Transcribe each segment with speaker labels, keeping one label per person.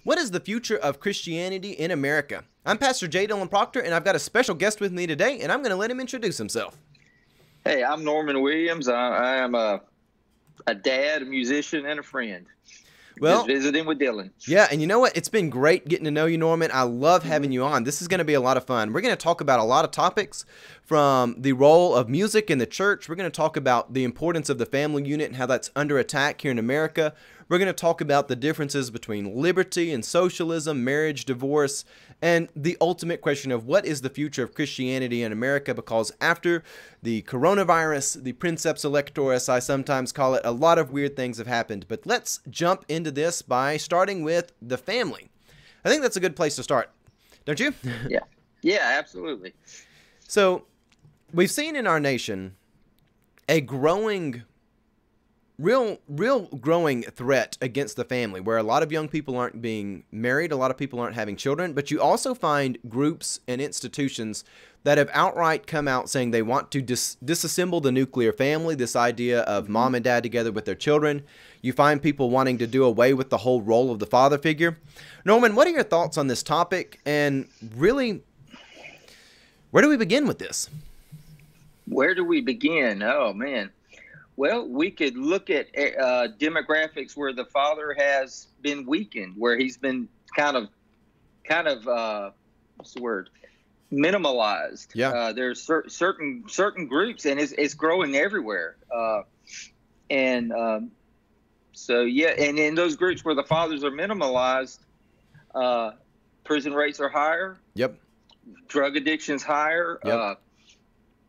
Speaker 1: What is the future of Christianity in America? I'm Pastor J. Dylan Proctor, and I've got a special guest with me today, and I'm going to let him introduce himself.
Speaker 2: Hey, I'm Norman Williams. I am a dad, a musician, and a friend.
Speaker 1: Well,
Speaker 2: just visiting with Dylan.
Speaker 1: Yeah, and you know what? It's been great getting to know you, Norman. I love having you on. This is going to be a lot of fun. We're going to talk about a lot of topics, from the role of music in the church. We're going to talk about the importance of the family unit and how that's under attack here in America. We're going to talk about the differences between liberty and socialism, marriage, divorce, and the ultimate question of what is the future of Christianity in America, because after the coronavirus, the princeps electoris, I sometimes call it, a lot of weird things have happened. But let's jump into this by starting with the family. I think that's a good place to start, don't you?
Speaker 2: Yeah, absolutely.
Speaker 1: So we've seen in our nation a growing real growing threat against the family, where a lot of young people aren't being married, a lot of people aren't having children, but you also find groups and institutions that have outright come out saying they want to disassemble the nuclear family, this idea of mom and dad together with their children. You find people wanting to do away with the whole role of the father figure. Norman, what are your thoughts on this topic, and really, where do we begin with this?
Speaker 2: Where do we begin? Oh, man. Well, we could look at demographics where the father has been weakened, where he's been kind of what's the word? Minimalized.
Speaker 1: Yeah.
Speaker 2: There's certain groups, and it's growing everywhere. So yeah, and in those groups where the fathers are minimalized, prison rates are higher.
Speaker 1: Yep.
Speaker 2: Drug addiction's higher.
Speaker 1: Yep.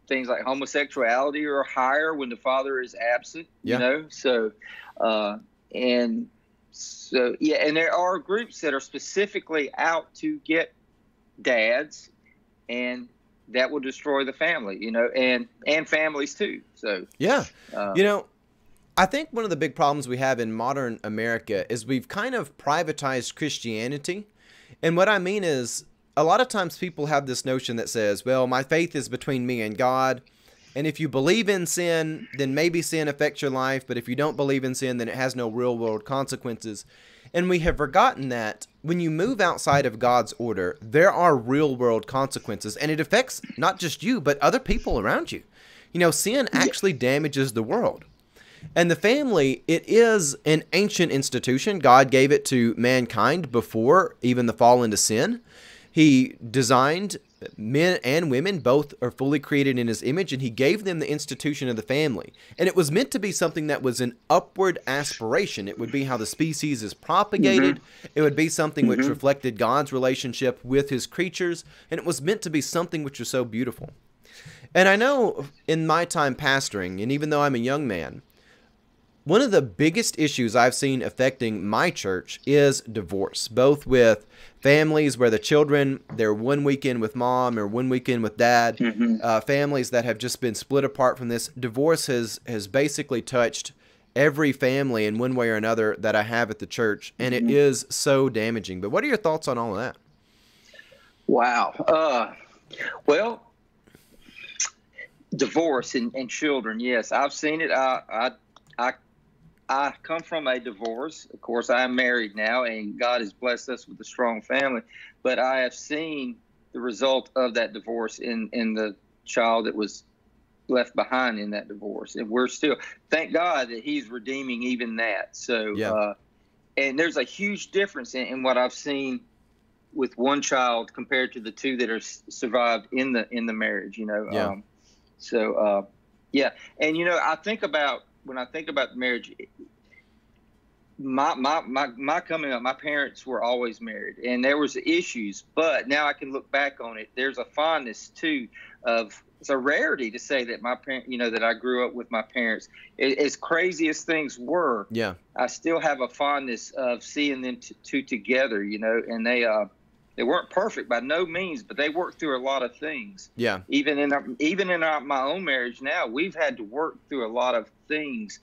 Speaker 2: Things like homosexuality are higher when the father is absent,
Speaker 1: Yeah.
Speaker 2: you know? So, and there are groups that are specifically out to get dads, and that will destroy the family, you know, and families too. So,
Speaker 1: yeah. I think one of the big problems we have in modern America is we've kind of privatized Christianity. And what I mean is, a lot of times people have this notion that says, well, my faith is between me and God, and if you believe in sin, then maybe sin affects your life, but if you don't believe in sin, then it has no real-world consequences. And we have forgotten that when you move outside of God's order, there are real-world consequences, and it affects not just you, but other people around you. You know, sin actually damages the world. And the family, it is an ancient institution. God gave it to mankind before even the fall into sin. He designed men and women, both are fully created in his image, and he gave them the institution of the family. And it was meant to be something that was an upward aspiration. It would be how the species is propagated. Mm-hmm. It would be something which reflected God's relationship with his creatures. And it was meant to be something which was so beautiful. And I know in my time pastoring, and even though I'm a young man, one of the biggest issues I've seen affecting my church is divorce, both with families where the children, they're one weekend with mom or one weekend with dad, families that have just been split apart from this. Divorce has basically touched every family in one way or another that I have at the church, and it is so damaging. But what are your thoughts on all of that?
Speaker 2: Wow. Well, divorce and children, yes, I've seen it. I come from a divorce. Of course, I am married now, and God has blessed us with a strong family. But I have seen the result of that divorce in the child that was left behind in that divorce. And we're still, thank God that he's redeeming even that. So,
Speaker 1: yeah.
Speaker 2: And there's a huge difference in what I've seen with one child compared to the two that are survived in the marriage, you know?
Speaker 1: Yeah.
Speaker 2: Yeah. And, you know, when I think about marriage, my coming up, my parents were always married, and there was issues, but now I can look back on it. There's a fondness too it's a rarity to say that my parent, you know, that I grew up with my parents. As crazy as things were,
Speaker 1: yeah,
Speaker 2: I still have a fondness of seeing them two together, you know, and they weren't perfect by no means, but they worked through a lot of things.
Speaker 1: Yeah.
Speaker 2: Even in my own marriage now, we've had to work through a lot of things.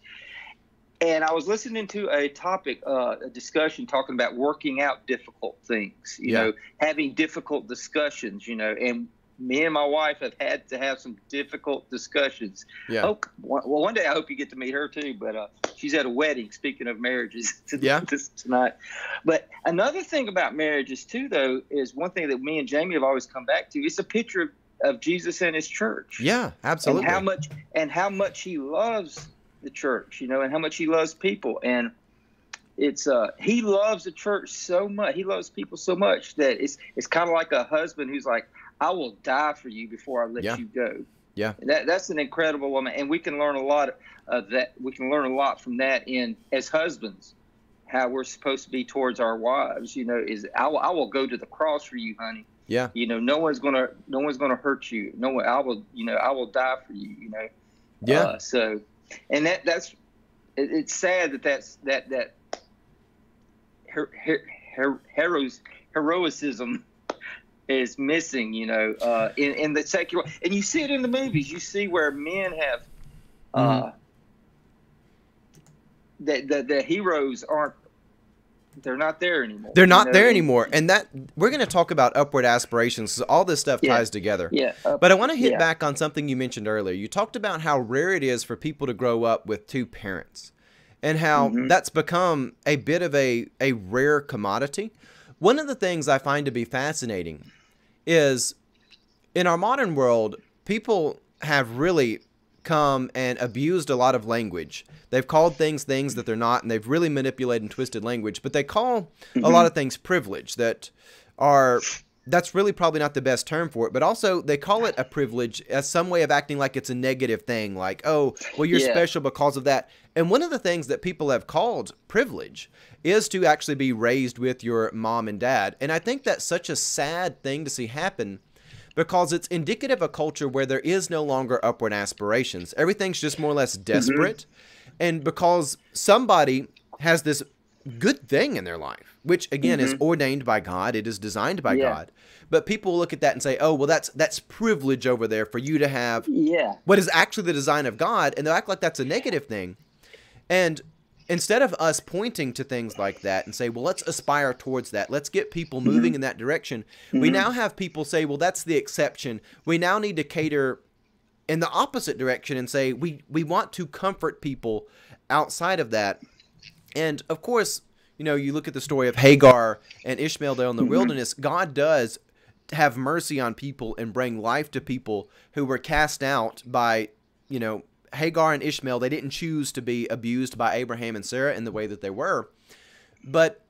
Speaker 2: And I was listening to a topic, a discussion talking about working out difficult things, you know, having difficult discussions, you know, and me and my wife have had to have some difficult discussions.
Speaker 1: Yeah.
Speaker 2: Well, one day I hope you get to meet her too. But she's at a wedding. Speaking of marriages,
Speaker 1: Yeah.
Speaker 2: tonight. But another thing about marriages too, though, is one thing that me and Jamie have always come back to. It's a picture of Jesus and his church.
Speaker 1: Yeah, absolutely.
Speaker 2: And how much he loves the church, you know, and how much he loves people. And it's he loves the church so much. He loves people so much that it's kind of like a husband who's like, I will die for you before I let you go.
Speaker 1: Yeah.
Speaker 2: And that's an incredible woman, and we can learn a lot of that. We can learn a lot from that in as husbands, how we're supposed to be towards our wives. You know, is I will go to the cross for you, honey.
Speaker 1: Yeah.
Speaker 2: You know, no one's gonna hurt you. No one. I will die for you. You know.
Speaker 1: Yeah.
Speaker 2: So, and it's sad that heroism is missing, you know, in the secular, and you see it in the movies. You see where men have the heroes they're not there anymore.
Speaker 1: They're not there anymore, and that we're going to talk about upward aspirations. So all this stuff ties together.
Speaker 2: Yeah.
Speaker 1: But I want to hit back on something you mentioned earlier. You talked about how rare it is for people to grow up with two parents, and how that's become a bit of a rare commodity. One of the things I find to be fascinating is in our modern world, people have really come and abused a lot of language. They've called things that they're not, and they've really manipulated and twisted language. But they call a lot of things privilege that's really probably not the best term for it. But also they call it a privilege as some way of acting like it's a negative thing, like, oh, well, you're special because of that. And one of the things that people have called privilege is to actually be raised with your mom and dad. And I think that's such a sad thing to see happen, because it's indicative of a culture where there is no longer upward aspirations. Everything's just more or less desperate. And because somebody has this good thing in their life, which again is ordained by God, it is designed by God. But people look at that and say, oh, well, that's privilege over there for you to have what is actually the design of God. And they'll act like that's a negative thing. And instead of us pointing to things like that and say, well, let's aspire towards that, let's get people moving in that direction, we now have people say, well, that's the exception. We now need to cater in the opposite direction and say, we want to comfort people outside of that. And of course, you know, you look at the story of Hagar and Ishmael there in the wilderness. God does have mercy on people and bring life to people who were cast out by, you know, Hagar and Ishmael. They didn't choose to be abused by Abraham and Sarah in the way that they were. But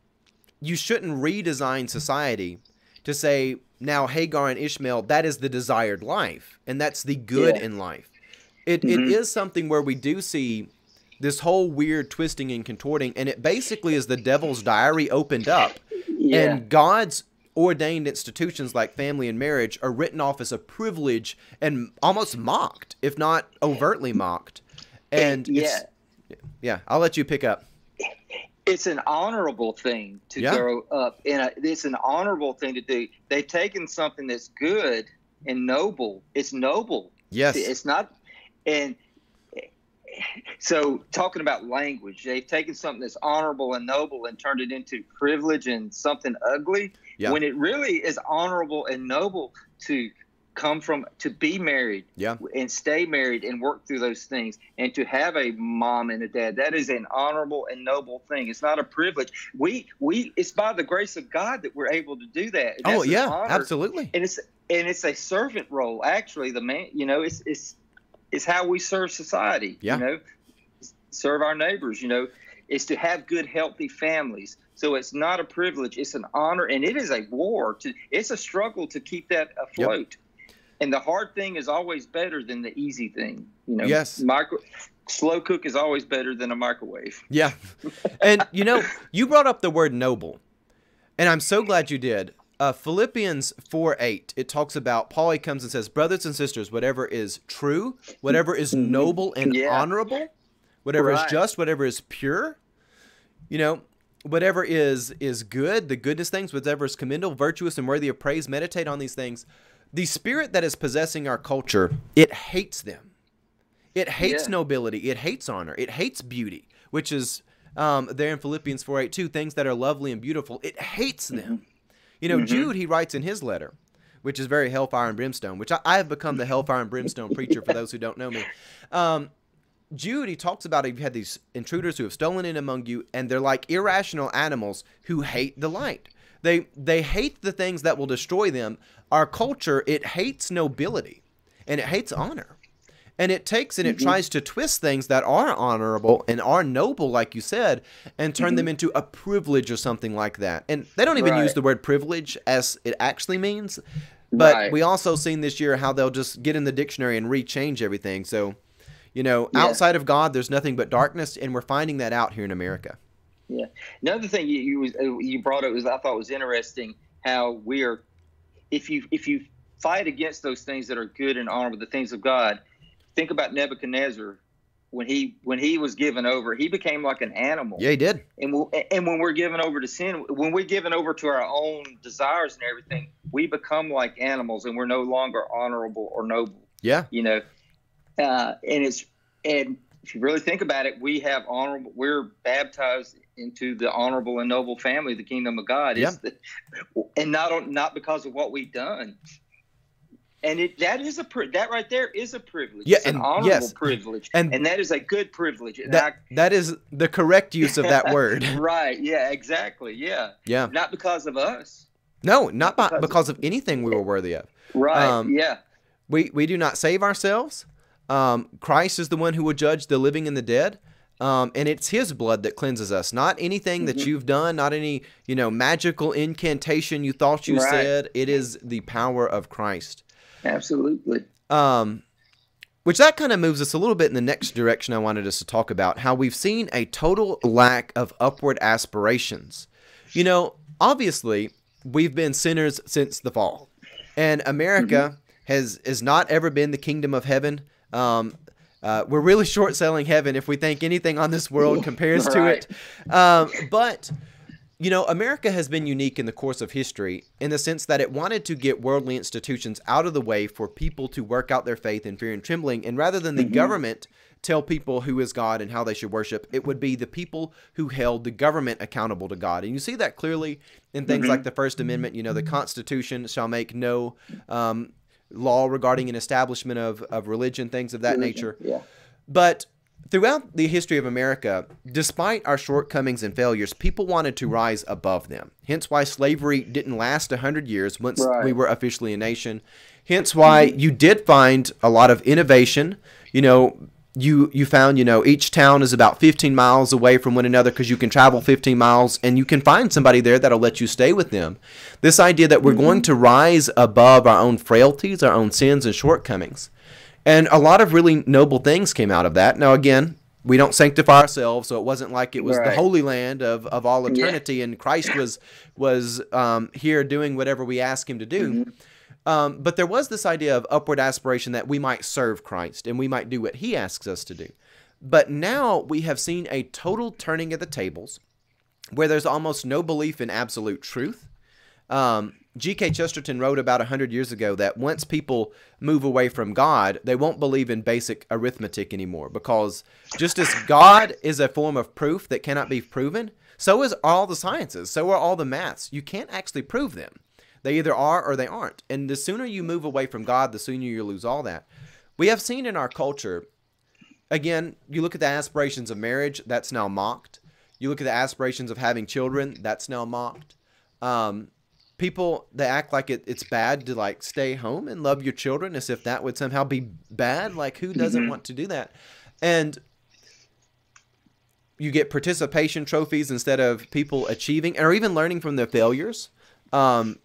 Speaker 1: you shouldn't redesign society to say, now Hagar and Ishmael, that is the desired life, and that's the good in life. It is something where we do see this whole weird twisting and contorting, and it basically is the devil's diary opened up, and God's ordained institutions like family and marriage are written off as a privilege and almost mocked, if not overtly mocked. And I'll let you pick up.
Speaker 2: It's an honorable thing to grow up, and it's an honorable thing to do. They've taken something that's good and noble. It's noble.
Speaker 1: Yes.
Speaker 2: It's not, and so talking about language, they've taken something that's honorable and noble and turned it into privilege and something ugly. Yeah. When it really is honorable and noble to be married and stay married and work through those things, and to have a mom and a dad. That is an honorable and noble thing. It's not a privilege. It's by the grace of God that we're able to do that.
Speaker 1: That's absolutely.
Speaker 2: And it's a servant role. Actually, the man, you know, it's how we serve society. You know, serve our neighbors. You know, is to have good, healthy families. So it's not a privilege; it's an honor, and it is a war. It's a struggle to keep that afloat. And the hard thing is always better than the easy thing. You know, slow cook is always better than a microwave.
Speaker 1: Yeah, and you know, you brought up the word noble, and I'm so glad you did. Philippians 4:8, it talks about, Paul, he comes and says, brothers and sisters, whatever is true, whatever is noble and honorable, whatever is just, whatever is pure, you know, whatever is good, the goodness things, whatever is commendable, virtuous, and worthy of praise, meditate on these things. The spirit that is possessing our culture, it hates them. It hates nobility. It hates honor. It hates beauty, which is there in Philippians 4:8 too, things that are lovely and beautiful. It hates them. You know, Jude, he writes in his letter, which is very hellfire and brimstone, which I have become the hellfire and brimstone preacher for those who don't know me. Jude, he talks about you've had these intruders who have stolen in among you, and they're like irrational animals who hate the light. They hate the things that will destroy them. Our culture, it hates nobility, and it hates honor. And it takes and it tries to twist things that are honorable and are noble, like you said, and turn them into a privilege or something like that. And they don't even use the word privilege as it actually means. But we also seen this year how they'll just get in the dictionary and rechange everything. So, you know, outside of God, there's nothing but darkness, and we're finding that out here in America.
Speaker 2: Yeah. Another thing you brought up was I thought was interesting how we're if you fight against those things that are good and honorable, the things of God. Think about Nebuchadnezzar when he was given over, he became like an animal.
Speaker 1: Yeah, he did.
Speaker 2: And when we're given over to sin, when we're given over to our own desires and everything, we become like animals, and we're no longer honorable or noble.
Speaker 1: Yeah.
Speaker 2: You know, and if you really think about it, we're baptized into the honorable and noble family of the kingdom of God.
Speaker 1: Yeah.
Speaker 2: And not because of what we've done. And that right there is a privilege.
Speaker 1: Yeah,
Speaker 2: it's an honorable privilege, and that is a good privilege. And
Speaker 1: that is the correct use of that word.
Speaker 2: Right? Yeah, exactly. Yeah.
Speaker 1: Yeah.
Speaker 2: Not because of us.
Speaker 1: No, not because of anything we were worthy of.
Speaker 2: Right. Yeah.
Speaker 1: We do not save ourselves. Christ is the one who will judge the living and the dead. And it's his blood that cleanses us, not anything that you've done, not any, magical incantation you thought you said. It is the power of Christ.
Speaker 2: Absolutely.
Speaker 1: Which that kind of moves us a little bit in the next direction I wanted us to talk about, how we've seen a total lack of upward aspirations. Obviously, we've been sinners since the fall, and America has not ever been the kingdom of heaven. We're really short-selling heaven if we think anything on this world compares to it. But America has been unique in the course of history in the sense that it wanted to get worldly institutions out of the way for people to work out their faith in fear and trembling. And rather than the government tell people who is God and how they should worship, it would be the people who held the government accountable to God. And you see that clearly in things like the First Amendment. The Constitution shall make no law regarding an establishment of religion, things of that nature.
Speaker 2: Yeah.
Speaker 1: But throughout the history of America, despite our shortcomings and failures, people wanted to rise above them. Hence why slavery didn't last 100 years once we were officially a nation. Hence why you did find a lot of innovation. You found, each town is about 15 miles away from one another because you can travel 15 miles and you can find somebody there that'll let you stay with them. This idea that we're going to rise above our own frailties, our own sins and shortcomings. And a lot of really noble things came out of that. Now, again, we don't sanctify ourselves, so it wasn't like it was the Holy Land of all eternity, and Christ was here doing whatever we asked him to do. But there was this idea of upward aspiration that we might serve Christ and we might do what he asks us to do. But now we have seen a total turning of the tables where there's almost no belief in absolute truth. G.K. Chesterton wrote about 100 years ago that once people move away from God, they won't believe in basic arithmetic anymore, because just as God is a form of proof that cannot be proven, so is all the sciences, so are all the maths. You can't actually prove them. They either are or they aren't. And the sooner you move away from God, the sooner you lose all that. We have seen in our culture, again, you look at the aspirations of marriage, that's now mocked. You look at the aspirations of having children, that's now mocked. People, they act like it's bad to stay home and love your children as if that would somehow be bad. Who doesn't want to do that? And you get participation trophies instead of people achieving or even learning from their failures. And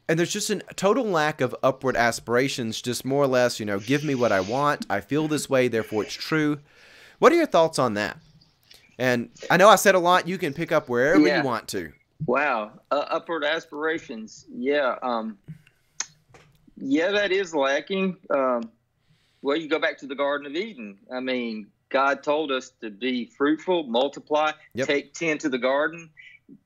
Speaker 1: there's just a total lack of upward aspirations, just more or less, give me what I want. I feel this way, therefore it's true. What are your thoughts on that? And I know I said a lot. You can pick up wherever you want to.
Speaker 2: Wow. Upward aspirations. Yeah. That is lacking. Well, you go back to the Garden of Eden. I mean, God told us to be fruitful, multiply, take 10 to the garden,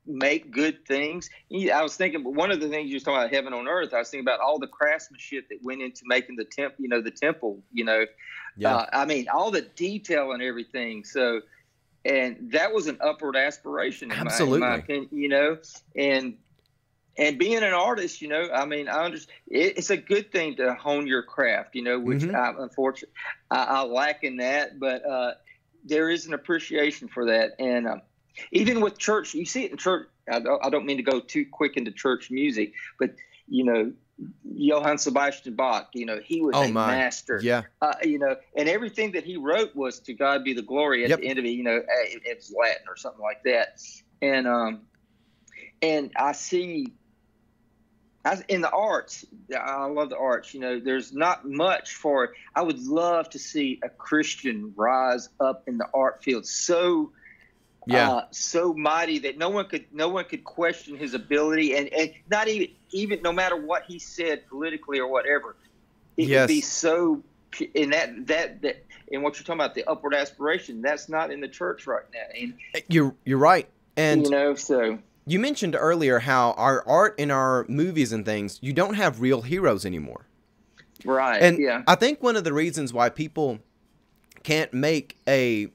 Speaker 2: make good things. I was thinking, one of the things you were talking about heaven on earth, I was thinking about all the craftsmanship that went into making the temple, I mean, all the detail and everything. So, and that was an upward aspiration, in my opinion, and and being an artist, I mean, I understand it's a good thing to hone your craft, which unfortunately I lack in that, but there is an appreciation for that. And even with church, you see it in church. I don't mean to go too quick into church music, but Johann Sebastian Bach, he was a master.
Speaker 1: Yeah.
Speaker 2: And everything that he wrote was "To God be the glory" at the end of it. It's Latin or something like that. And I see, in the arts, I love the arts. There's not much for. I would love to see a Christian rise up in the art field so mighty that no one could question his ability, and not even no matter what he said politically or whatever, it would be so. And that and what you're talking about, the upward aspiration, that's not in the church right now. And
Speaker 1: you're right. And
Speaker 2: so
Speaker 1: you mentioned earlier how our art and our movies and things, you don't have real heroes anymore.
Speaker 2: Right.
Speaker 1: And I think one of the reasons why people can't make a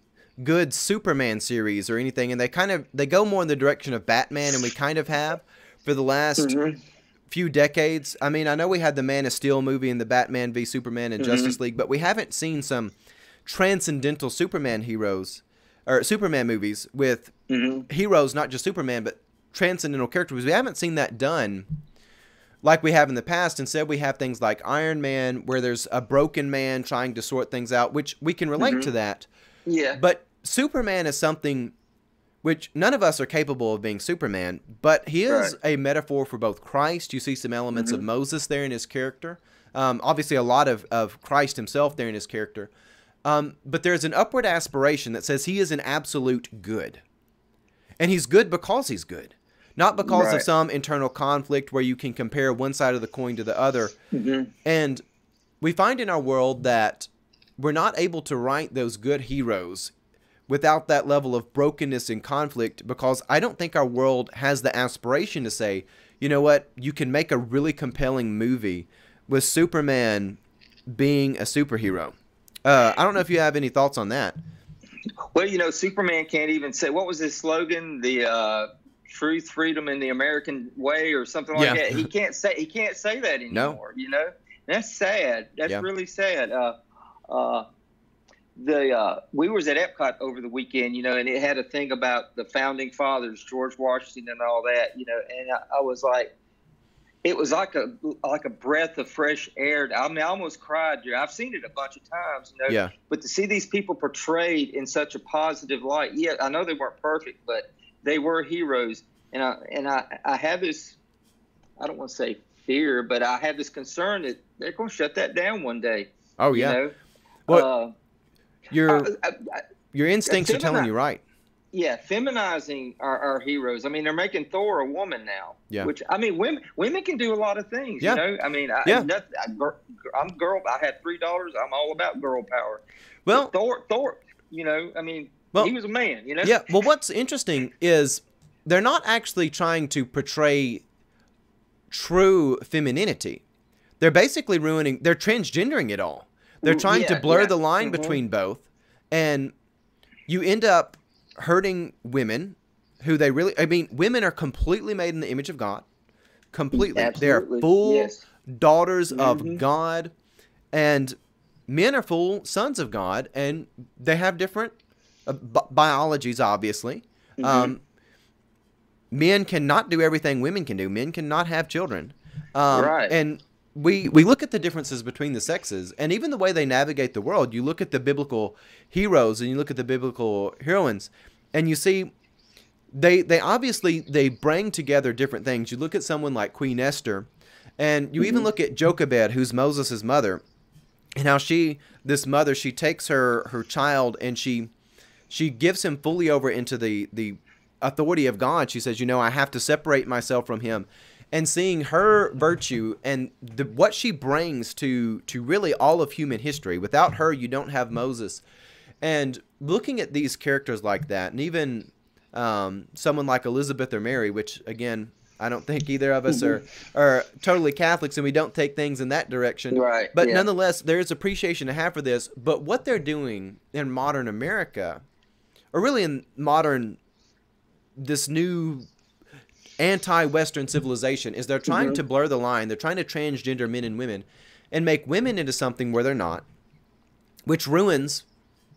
Speaker 1: good Superman series or anything, and they go more in the direction of Batman, and we kind of have for the last few decades. I mean, I know we had the Man of Steel movie and the Batman v Superman and Justice League, but we haven't seen some transcendental Superman heroes or Superman movies with heroes, not just Superman, but transcendental characters. We haven't seen that done like we have in the past. Instead, we have things like Iron Man, where there's a broken man trying to sort things out, which we can relate to that.
Speaker 2: Yeah.
Speaker 1: But Superman is something which none of us are capable of being Superman, but he is a metaphor for both Christ. You see some elements of Moses there in his character. Obviously, a lot of Christ himself there in his character. But there's an upward aspiration that says he is an absolute good. And he's good because he's good. Not because of some internal conflict where you can compare one side of the coin to the other. And we find in our world that we're not able to write those good heroes without that level of brokenness and conflict, because I don't think our world has the aspiration to say, you know what, you can make a really compelling movie with Superman being a superhero. I don't know if you have any thoughts on that.
Speaker 2: Well, Superman can't even say, what was his slogan? The truth, freedom, and the American way, or something like that. He can't say that anymore.
Speaker 1: No.
Speaker 2: That's sad. That's really sad. We was at Epcot over the weekend, and it had a thing about the founding fathers, George Washington and all that, and I was like, it was like a breath of fresh air. I mean, I almost cried. I've seen it a bunch of times, but to see these people portrayed in such a positive light. Yeah, I know they weren't perfect, but they were heroes. And I have this, I don't want to say fear, but I have this concern that they're going to shut that down one day.
Speaker 1: Oh, yeah. Well, your instincts are telling you right.
Speaker 2: Yeah, feminizing our heroes. I mean, they're making Thor a woman now.
Speaker 1: Yeah.
Speaker 2: Which, I mean, women can do a lot of things.
Speaker 1: Yeah.
Speaker 2: I mean, I'm girl. I had $3. I'm all about girl power.
Speaker 1: Well,
Speaker 2: but Thor. I mean, he was a man.
Speaker 1: Yeah. Well, what's interesting is they're not actually trying to portray true femininity. They're basically they're transgendering it all. They're trying to blur the line between both, and you end up hurting women who women are completely made in the image of God. Completely.
Speaker 2: Absolutely.
Speaker 1: They're full daughters of God, and men are full sons of God, and they have different biologies, obviously. Men cannot do everything women can do. Men cannot have children. And we look at the differences between the sexes, and even the way they navigate the world. You look at the biblical heroes and you look at the biblical heroines, and you see they obviously bring together different things. You look at someone like Queen Esther, and you even look at Jochebed, who's Moses' mother, and how she takes her child, and she gives him fully over into the authority of God. She says, I have to separate myself from him. And seeing her virtue and what she brings to really all of human history. Without her, you don't have Moses. And looking at these characters like that, and even someone like Elizabeth or Mary, which, again, I don't think either of us are totally Catholics, and we don't take things in that direction.
Speaker 2: Right.
Speaker 1: But nonetheless, there's appreciation to have for this. But what they're doing in modern America, or really in modern, this new anti-Western civilization is they're trying to blur the line. They're trying to transgender men and women and make women into something where they're not, which ruins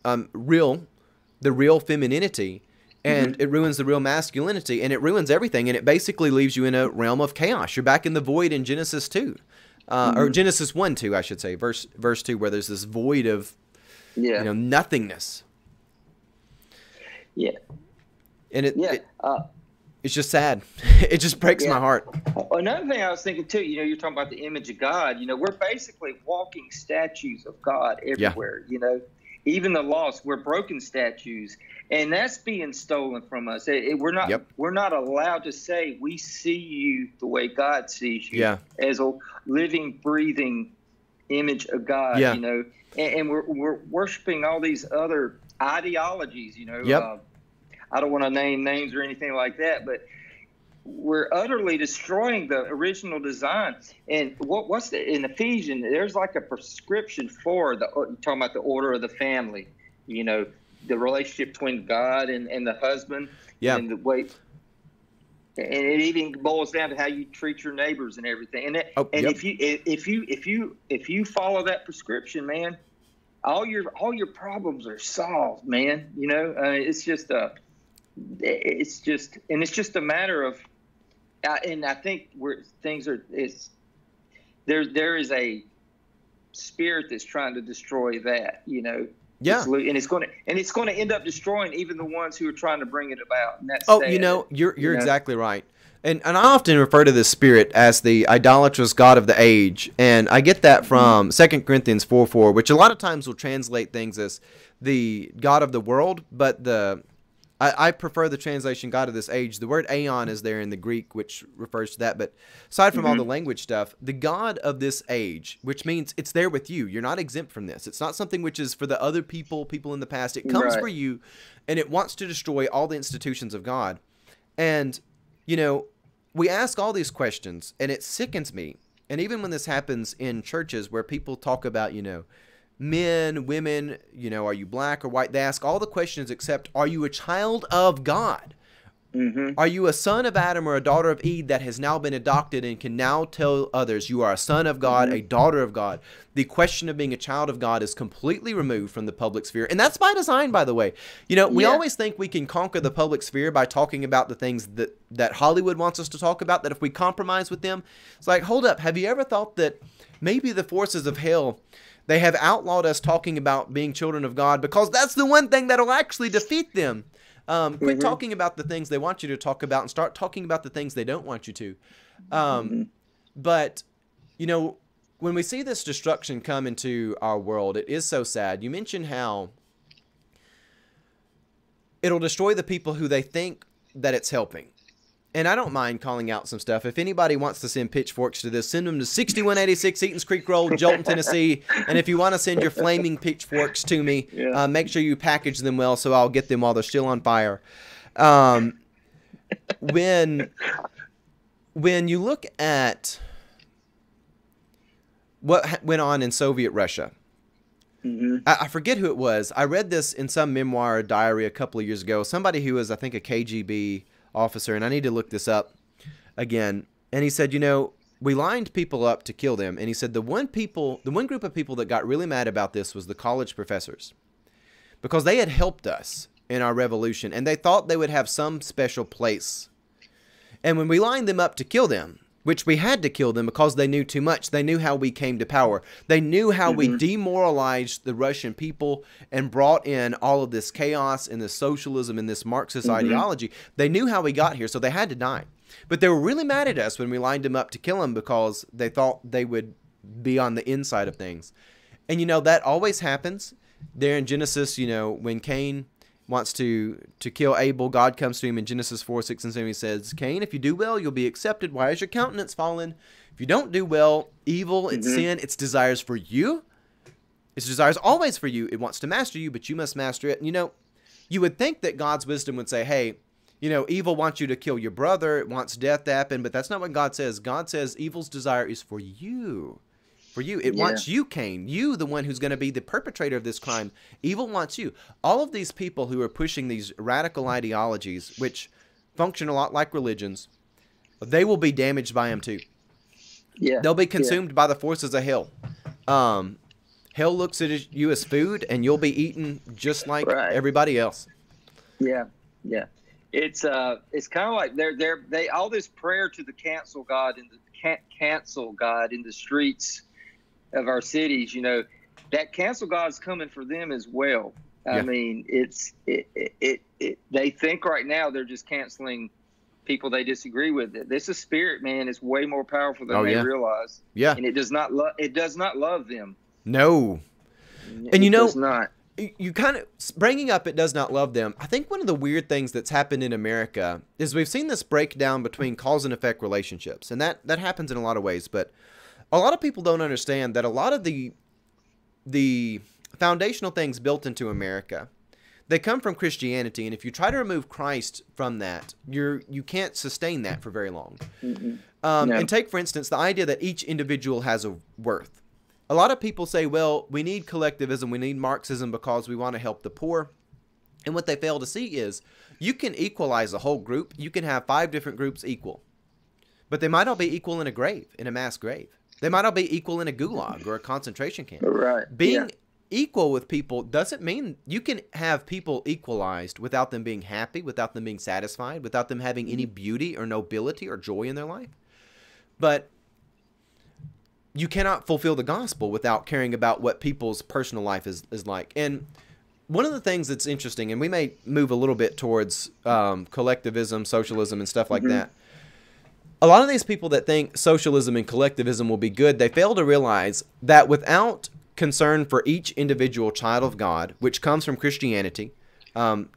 Speaker 1: the real femininity, and it ruins the real masculinity, and it ruins everything, and it basically leaves you in a realm of chaos. You're back in the void in Genesis 2. Or Genesis 1:2, I should say, verse 2, where there's this void of nothingness.
Speaker 2: Yeah.
Speaker 1: And it's just sad. It just breaks my heart.
Speaker 2: Another thing I was thinking too, you're talking about the image of God. We're basically walking statues of God everywhere.
Speaker 1: Yeah.
Speaker 2: Even the lost, we're broken statues, and that's being stolen from us. We're not allowed to say we see you the way God sees you, as a living, breathing image of God. And we're worshiping all these other ideologies. I don't want to name names or anything like that, but we're utterly destroying the original design. And what's in Ephesians? There's like a prescription for you're talking about the order of the family. The relationship between God and the husband.
Speaker 1: Yeah.
Speaker 2: And the way, and it even boils down to how you treat your neighbors and everything. If you follow that prescription, man, all your problems are solved, man. It's just a matter of, and I think there is a spirit that's trying to destroy that,
Speaker 1: Yeah.
Speaker 2: And it's going to end up destroying even the ones who are trying to bring it about. And that's
Speaker 1: sad. You're exactly right. And I often refer to this spirit as the idolatrous god of the age. And I get that from 2 Corinthians 4:4, which a lot of times will translate things as the god of the world, but I prefer the translation God of this age. The word aeon is there in the Greek, which refers to that. But aside from all the language stuff, the God of this age, which means it's there with you. You're not exempt from this. It's not something which is for the other people in the past. It comes for you, and it wants to destroy all the institutions of God. And, we ask all these questions, and it sickens me. And even when this happens in churches where people talk about, men, women, are you black or white? They ask all the questions except, are you a child of God? Are you a son of Adam or a daughter of Eve that has now been adopted and can now tell others you are a son of God, a daughter of God? The question of being a child of God is completely removed from the public sphere. And that's by design, by the way. We always think we can conquer the public sphere by talking about the things that Hollywood wants us to talk about, that if we compromise with them, it's like, hold up, have you ever thought that maybe the forces of hell, they have outlawed us talking about being children of God because that's the one thing that'll actually defeat them. Quit talking about the things they want you to talk about and start talking about the things they don't want you to. But, when we see this destruction come into our world, it is so sad. You mentioned how it'll destroy the people who they think that it's helping. And I don't mind calling out some stuff. If anybody wants to send pitchforks to this, send them to 6186 Eaton's Creek Road, Jolton, Tennessee. And if you want to send your flaming pitchforks to me, make sure you package them well so I'll get them while they're still on fire. When you look at what went on in Soviet Russia, I forget who it was. I read this in some memoir or diary a couple of years ago. Somebody who was, I think, a KGB officer, and I need to look this up again. And he said, we lined people up to kill them. And he said the one group of people that got really mad about this was the college professors, because they had helped us in our revolution, and they thought they would have some special place. And when we lined them up to kill them, which we had to kill them because they knew too much. They knew how we came to power. They knew how we demoralized the Russian people and brought in all of this chaos and this socialism and this Marxist ideology. They knew how we got here, so they had to die. But they were really mad at us when we lined them up to kill them because they thought they would be on the inside of things. And, that always happens. There in Genesis, when Cain wants to kill Abel, God comes to him in Genesis 4, 6, and 7. He says, Cain, if you do well, you'll be accepted. Why is your countenance fallen? If you don't do well, evil, its sin, its desires for you, its desires always for you. It wants to master you, but you must master it. And, you would think that God's wisdom would say, hey, evil wants you to kill your brother. It wants death to happen, but that's not what God says. God says evil's desire is for you. For you. It wants you, Cain. You, the one who's going to be the perpetrator of this crime. Evil wants you. All of these people who are pushing these radical ideologies, which function a lot like religions, they will be damaged by them too.
Speaker 2: Yeah.
Speaker 1: They'll be consumed by the forces of hell. Hell looks at you as food, and you'll be eaten just like everybody else.
Speaker 2: Yeah, yeah. It's kind of like they all this prayer to the cancel God and the cancel God in the streets of our cities. You know, that cancel God's coming for them as well. I mean, they think right now they're just canceling people they disagree with. This is spirit, man. It's way more powerful than they realize.
Speaker 1: Yeah,
Speaker 2: and it does not love them.
Speaker 1: No, and
Speaker 2: it does not.
Speaker 1: You kind of bringing up it does not love them. I think one of the weird things that's happened in America is we've seen this breakdown between cause and effect relationships, and that happens in a lot of ways. But a lot of people don't understand that a lot of the foundational things built into America, they come from Christianity, and if you try to remove Christ from that, you can't sustain that for very long. And take, for instance, the idea that each individual has a worth. A lot of people say, well, we need collectivism, we need Marxism because we want to help the poor. And what they fail to see is you can equalize a whole group. You can have 5 different groups equal. But they might not be equal in a grave, in a mass grave. They might not be equal in a gulag or a concentration camp.
Speaker 2: Right.
Speaker 1: Being equal with people doesn't mean you can have people equalized without them being happy, without them being satisfied, without them having any beauty or nobility or joy in their life. But you cannot fulfill the gospel without caring about what people's personal life is like. And one of the things that's interesting, and we may move a little bit towards collectivism, socialism, and stuff like that. A lot of these people that think socialism and collectivism will be good, they fail to realize that without concern for each individual child of God, which comes from Christianity,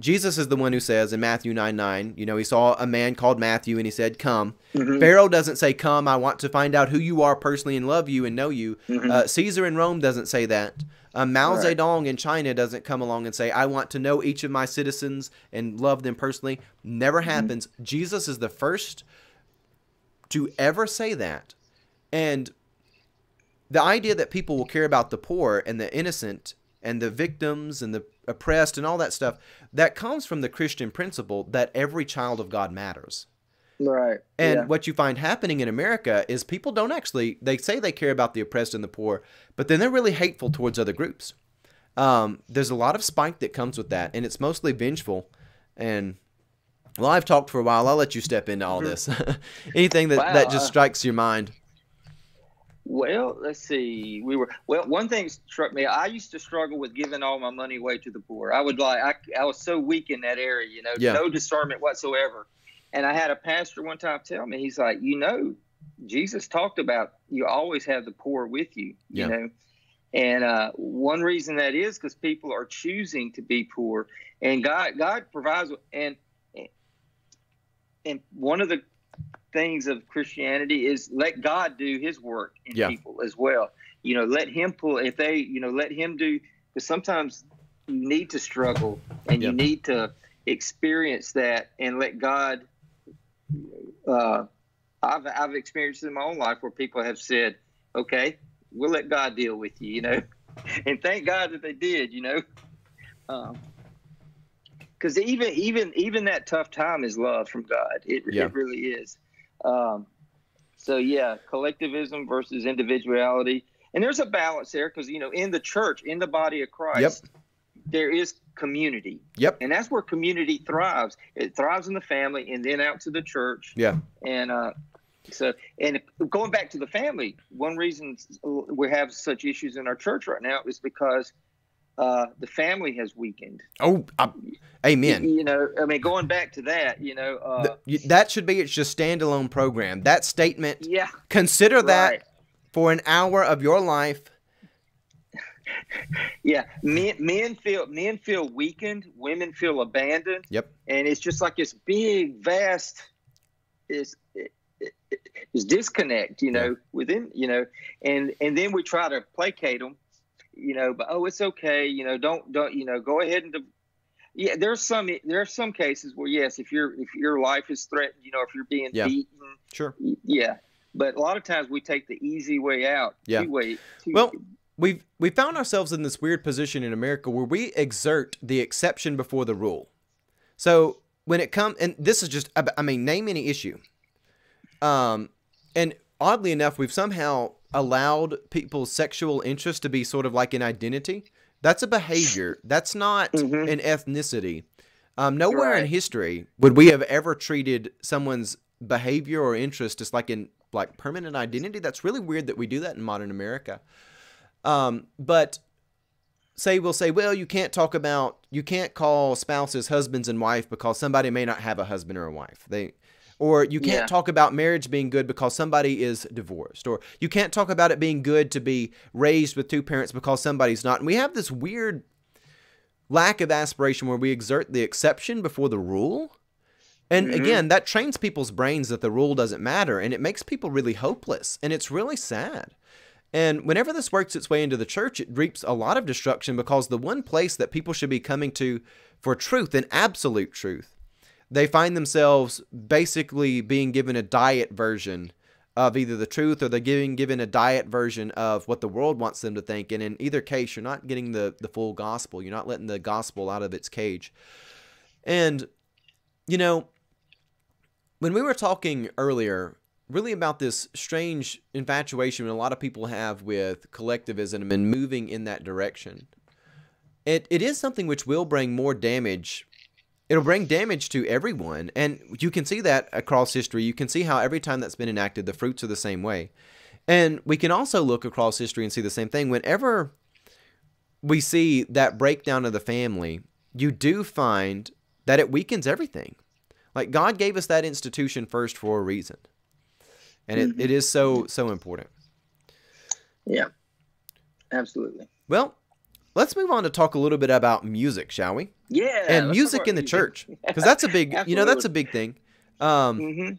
Speaker 1: Jesus is the one who says in Matthew 9:9, you know, he saw a man called Matthew and he said, come. Pharaoh doesn't say, come, I want to find out who you are personally and love you and know you. Caesar in Rome doesn't say that. Mao Zedong in China doesn't come along and say, I want to know each of my citizens and love them personally. Never happens. Jesus is the first to ever say that. And the idea that people will care about the poor and the innocent and the victims and the oppressed and all that stuff, that comes from the Christian principle that every child of God matters.
Speaker 2: Right.
Speaker 1: And what you find happening in America is people don't actually, they say they care about the oppressed and the poor, but then they're really hateful towards other groups. There's a lot of spite that comes with that, and it's mostly vengeful. And, well, I've talked for a while. I'll let you step into all this. Anything that just strikes your mind.
Speaker 2: Well, let's see. One thing struck me. I used to struggle with giving all my money away to the poor. I was so weak in that area, you know, no discernment whatsoever. And I had a pastor one time tell me, he's like, you know, Jesus talked about you always have the poor with you, you know. And one reason that is because people are choosing to be poor, and God provides. And one of the things of Christianity is let God do his work in people as well. You know, let him pull, if they, you know, let him do, because sometimes you need to struggle and you need to experience that and let God, I've experienced in my own life where people have said, okay, we'll let God deal with you, you know, and thank God that they did, you know, because even that tough time is love from God. It really is. So collectivism versus individuality, and there's a balance there because, you know, in the church, in the body of Christ, there is community. And that's where community thrives. It thrives in the family and then out to the church. And going back to the family, one reason we have such issues in our church right now is because the family has weakened.
Speaker 1: Amen.
Speaker 2: You know, I mean, going back to that, you know,
Speaker 1: that should be its just standalone program. That statement. Consider that for an hour of your life. Men feel weakened. Women feel abandoned. And it's just like this big, vast, is disconnect. You know, within, you know, and then we try to placate them. You know, but it's okay. You know, don't you know? Go ahead and there are some cases where yes, if your life is threatened, you know, if you're being beaten, but a lot of times we take the easy way out. We found ourselves in this weird position in America where we exert the exception before the rule. So when it comes, and this is just, I mean, name any issue. And oddly enough, we've somehow allowed people's sexual interest to be sort of like an identity. That's a behavior. That's not an ethnicity. Nowhere in history would we have ever treated someone's behavior or interest as like permanent identity. That's really weird that we do that in modern America. But we'll say, well, you can't call spouses husbands and wife because somebody may not have a husband or a wife. Or you can't talk about marriage being good because somebody is divorced. Or you can't talk about it being good to be raised with two parents because somebody's not. And we have this weird lack of aspiration where we exert the exception before the rule. And again, that trains people's brains that the rule doesn't matter. And it makes people really hopeless. And it's really sad. And whenever this works its way into the church, it reaps a lot of destruction because the one place that people should be coming to for truth and absolute truth, they find themselves basically being given a diet version of either the truth or they're given a diet version of what the world wants them to think. And in either case, you're not getting the full gospel. You're not letting the gospel out of its cage. And, you know, when we were talking earlier, really about this strange infatuation a lot of people have with collectivism and moving in that direction, it is something which will bring more damage. It'll bring damage to everyone, and you can see that across history. You can see how every time that's been enacted, the fruits are the same way. And we can also look across history and see the same thing. Whenever we see that breakdown of the family, you do find that it weakens everything. Like, God gave us that institution first for a reason. And it is so important.
Speaker 2: Yeah, absolutely.
Speaker 1: Well, let's move on to talk a little bit about music, shall we?
Speaker 2: Yeah.
Speaker 1: And music in the church, because that's a big, that's a big thing. When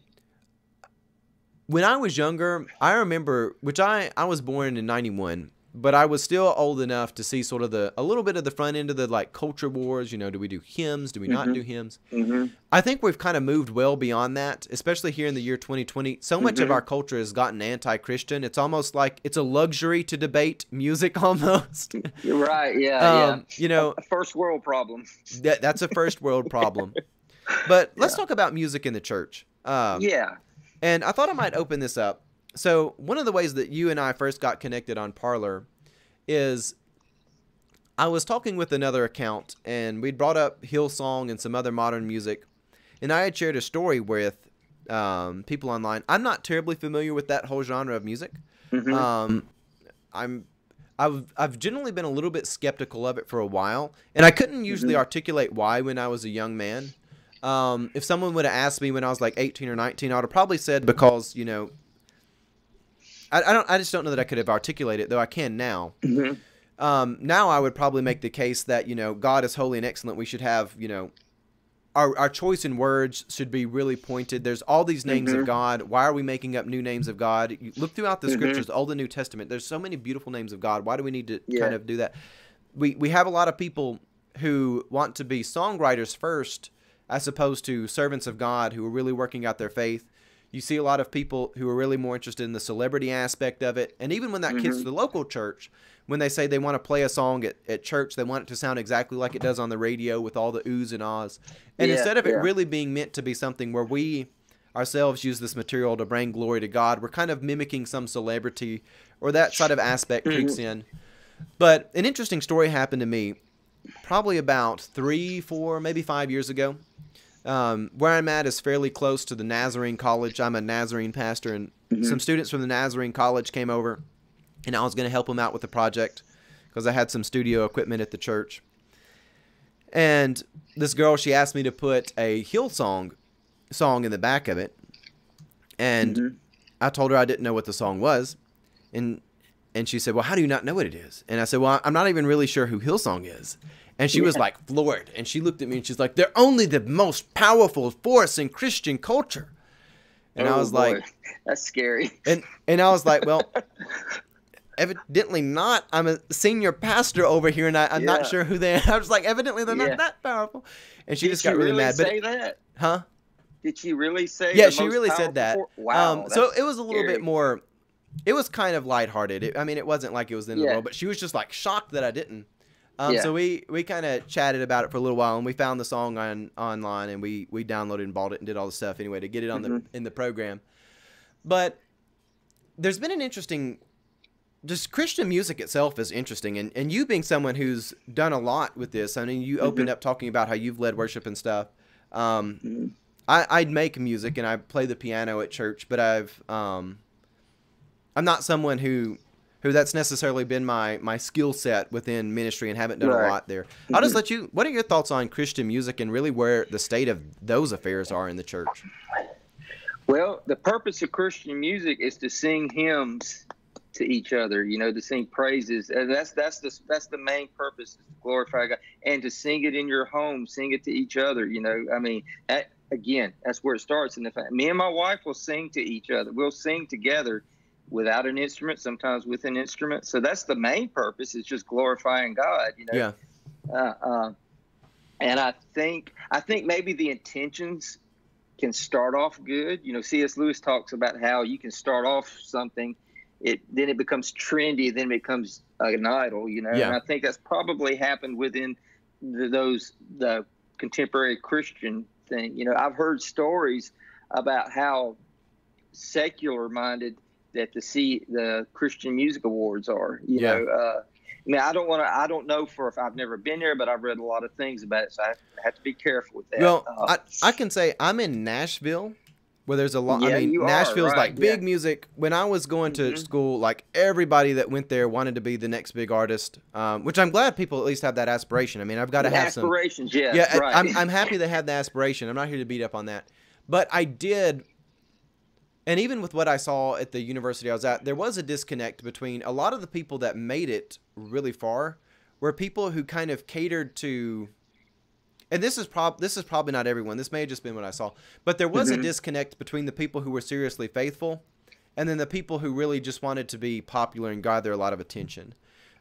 Speaker 1: I was younger, I remember, which I was born in 91, but I was still old enough to see sort of a little bit of the front end of the like culture wars. You know, do we do hymns? Do we not do hymns? I think we've kind of moved well beyond that, especially here in the year 2020. So much of our culture has gotten anti-Christian. It's almost like it's a luxury to debate music almost.
Speaker 2: You're right. Yeah.
Speaker 1: You know,
Speaker 2: a first world problem.
Speaker 1: That's a first world problem. But let's talk about music in the church.
Speaker 2: Yeah.
Speaker 1: And I thought I might open this up. So one of the ways that you and I first got connected on Parler is I was talking with another account, and we'd brought up Hillsong and some other modern music, and I had shared a story with people online. I'm not terribly familiar with that whole genre of music. I've generally been a little bit skeptical of it for a while, and I couldn't usually articulate why when I was a young man. If someone would have asked me when I was like 18 or 19, I would have probably said because, you know, I just don't know that I could have articulated it, though I can now. Now I would probably make the case that, you know, God is holy and excellent. We should have, you know, our choice in words should be really pointed. There's all these names of God. Why are we making up new names of God? You look throughout the scriptures, Old and New Testament. There's so many beautiful names of God. Why do we need to kind of do that? We have a lot of people who want to be songwriters first as opposed to servants of God who are really working out their faith. You see a lot of people who are really more interested in the celebrity aspect of it. And even when that gets to the local church, when they say they want to play a song at church, they want it to sound exactly like it does on the radio with all the oohs and ahs. And instead of it really being meant to be something where we ourselves use this material to bring glory to God, we're kind of mimicking some celebrity, or that side of aspect creeps in. But an interesting story happened to me probably about 3, 4, maybe 5 years ago. Where I'm at is fairly close to the Nazarene College. I'm a Nazarene pastor, and some students from the Nazarene College came over, and I was going to help them out with the project because I had some studio equipment at the church. And this girl, she asked me to put a Hillsong song in the back of it, and I told her I didn't know what the song was, and she said, well, how do you not know what it is? And I said, well, I'm not even really sure who Hillsong is. And she was like floored, and she looked at me and she's like, they're only the most powerful force in Christian culture. And I was like,
Speaker 2: that's scary.
Speaker 1: And I was like, well, evidently not. I'm a senior pastor over here, and I'm not sure who they are. I was like, evidently they're not that powerful. And she just got really mad.
Speaker 2: Did she really say that?
Speaker 1: Huh?
Speaker 2: Did she really say
Speaker 1: Yeah, she really said that.
Speaker 2: Wow.
Speaker 1: So it was a little bit more, it was kind of lighthearted. I mean, it wasn't like it was the end of the world, but she was just like shocked that I didn't. So we kind of chatted about it for a little while, and we found the song online, and we downloaded and bought it and did all the stuff anyway to get it on in the program. But there's been an interesting, just Christian music itself is interesting. And you being someone who's done a lot with this, I mean, you opened up talking about how you've led worship and stuff. I'd make music and I play the piano at church, but I'm not someone who that's necessarily been my skill set within ministry and haven't done a lot there. I'll just let you, what are your thoughts on Christian music and really where the state of those affairs are in the church?
Speaker 2: Well, the purpose of Christian music is to sing hymns to each other, you know, to sing praises. And that's the main purpose, is to glorify God, and to sing it in your home, sing it to each other. You know, I mean, again, that's where it starts. In the fact, me and my wife will sing to each other. We'll sing together without an instrument, sometimes with an instrument. So that's the main purpose, is just glorifying God, you know.
Speaker 1: Yeah.
Speaker 2: And I think maybe the intentions can start off good. You know, C.S. Lewis talks about how you can start off something, then it becomes trendy, then it becomes an idol, you know.
Speaker 1: Yeah.
Speaker 2: And I think that's probably happened within the contemporary Christian thing. You know, I've heard stories about how secular minded that the Christian Music Awards are. You know, I mean, I don't know if I've never been there, but I've read a lot of things about it, so I have to be careful with that.
Speaker 1: Well, I can say I'm in Nashville, where there's a lot.
Speaker 2: Yeah,
Speaker 1: I mean, Nashville's
Speaker 2: right,
Speaker 1: like big music. When I was going to school, like everybody that went there wanted to be the next big artist, which I'm glad people at least have that aspiration. I mean, I've got to have some
Speaker 2: aspirations. Yeah,
Speaker 1: yeah,
Speaker 2: right.
Speaker 1: I'm happy they had the aspiration. I'm not here to beat up on that, but I did. And even with what I saw at the university I was at, there was a disconnect between a lot of the people that made it really far were people who kind of catered to, and this is probably not everyone. This may have just been what I saw, but there was a disconnect between the people who were seriously faithful and then the people who really just wanted to be popular and gather a lot of attention.